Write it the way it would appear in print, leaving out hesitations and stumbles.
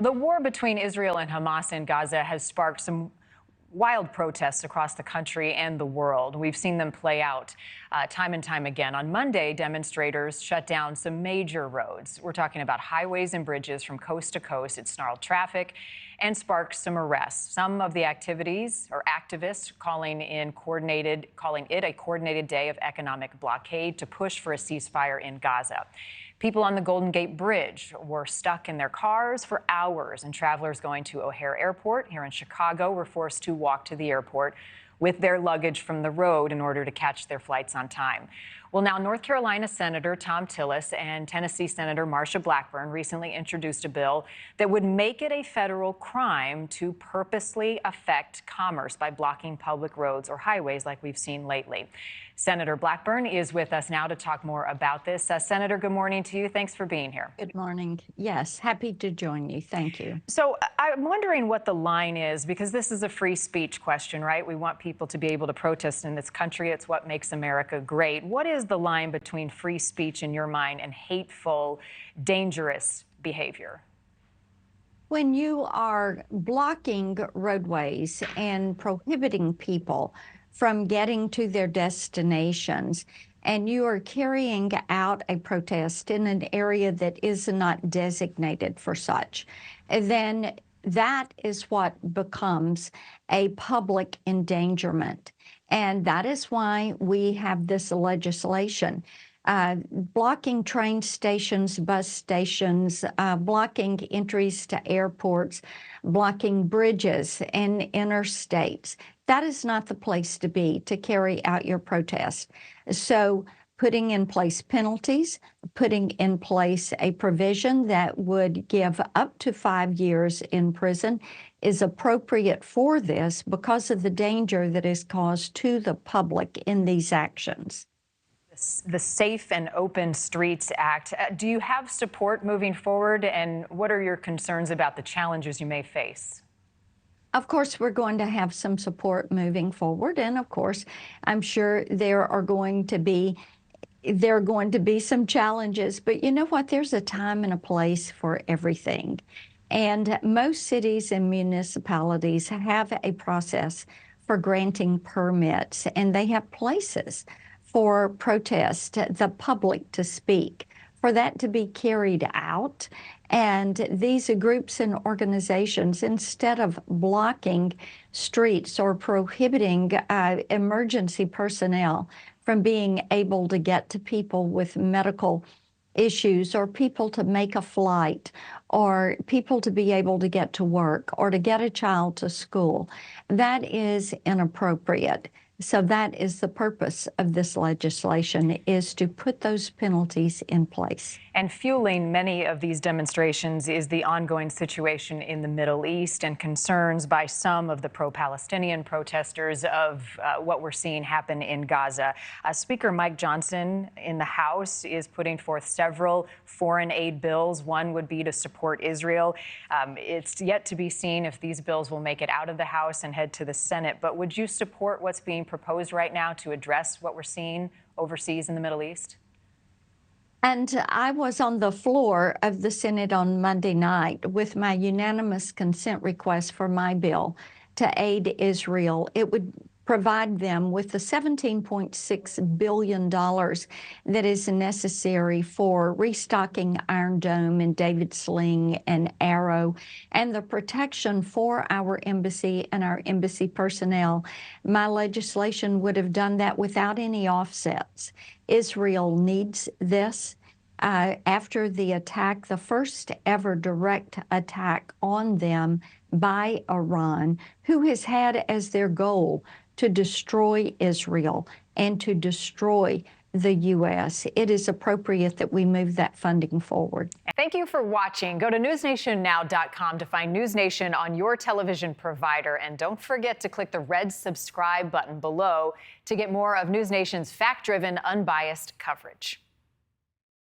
The war between Israel and Hamas in Gaza has sparked some wild protests across the country and the world. We've seen them play out time and time again. On Monday, demonstrators shut down some major roads. We're talking about highways and bridges from coast to coast. It snarled traffic and sparked some arrests. Some of the activities or activists calling it a coordinated day of economic blockade to push for a ceasefire in Gaza. People on the Golden Gate Bridge were stuck in their cars for hours, and travelers going to O'Hare Airport here in Chicago were forced to walk to the airport with their luggage from the road in order to catch their flights on time. Well, now North Carolina Senator Thom Tillis and Tennessee Senator Marsha Blackburn recently introduced a bill that would make it a federal crime to purposely affect commerce by blocking public roads or highways like we've seen lately. Senator Blackburn is with us now to talk more about this. Senator, good morning to you. Thanks for being here. Good morning. Yes, happy to join you. Thank you. So I'm wondering what the line is, because this is a free speech question, right? We want people to be able to protest in this country. It's what makes America great. What is the line between free speech in your mind and hateful, dangerous behavior? When you are blocking roadways and prohibiting people from getting to their destinations, and you are carrying out a protest in an area that is not designated for such, then that is what becomes a public endangerment. And that is why we have this legislation. Blocking train stations, bus stations, blocking entries to airports, blocking bridges and interstates. That is not the place to be to carry out your protest. So putting in place penalties, putting in place a provision that would give up to 5 years in prison is appropriate for this because of the danger that is caused to the public in these actions. The Safe and Open Streets Act. Do you have support moving forward, and what are your concerns about the challenges you may face? Of course, we're going to have some support moving forward, and of course, I'm sure there are going to be some challenges, but you know what? There's a time and a place for everything. And most cities and municipalities have a process for granting permits, and they have places for protest, the public to speak, for that to be carried out. And these groups and organizations, instead of blocking streets or prohibiting emergency personnel from being able to get to people with medical issues, or people to make a flight, or people to be able to get to work, or to get a child to school, that is inappropriate. So that is the purpose of this legislation, is to put those penalties in place. And fueling many of these demonstrations is the ongoing situation in the Middle East and concerns by some of the pro-Palestinian protesters of what we're seeing happen in Gaza. Speaker Mike Johnson in the House is putting forth several foreign aid bills. One would be to support Israel. It's yet to be seen if these bills will make it out of the House and head to the Senate. But would you support what's being proposed right now to address what we're seeing overseas in the Middle East? And I was on the floor of the Senate on Monday night with my unanimous consent request for my bill to aid Israel. It would provide them with the $17.6 billion that is necessary for restocking Iron Dome and David Sling and Arrow, and the protection for our embassy and our embassy personnel. My legislation would have done that without any offsets. Israel needs this. After the attack, the first ever direct attack on them by Iran, who has had as their goal to destroy Israel and to destroy the U.S. It is appropriate that we move that funding forward. Thank you for watching. Go to NewsNationNow.com to find NewsNation on your television provider. And don't forget to click the red subscribe button below to get more of NewsNation's fact-driven, unbiased coverage.